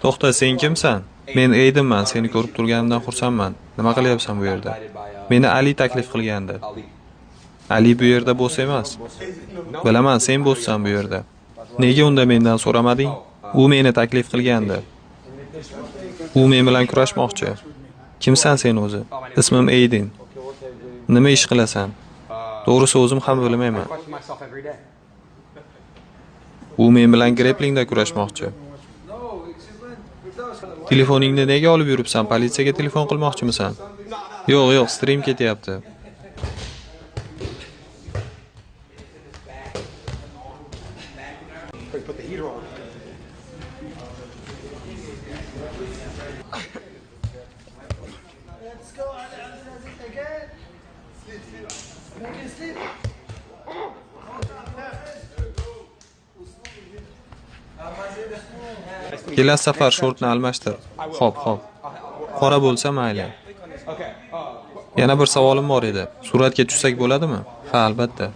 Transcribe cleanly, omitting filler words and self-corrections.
To'xta, sen kimsan? Men Eydinman, seni ko'rib turganimdan xursandman. Nima qilyapsan bu yerda? Meni Ali taklif qilgandi. Ali bu yerda bo'sh emas. Bilaman, sen bo'shsan bu yerda. Nega unda mendan so'ramading? U meni taklif qilgandi. U men bilan kurashmoqchi. Kimsan sen o'zi? Ismim Eydin. Nima ish qilasan? To'g'risi o'zim ham bilmayman. U men bilan grepplingda kurashmoqchi. Telefoningni nega olib yuribsan? Politsiyaga telefon qilmoqchimisan? Yo'q, stream ketyapti. Kelasi safar shortni almashtir. Xo'p. Qora bo'lsa mayli. Yana bir savolim bor edi. Suratga tushsak bo'ladimi? Ha, albatta.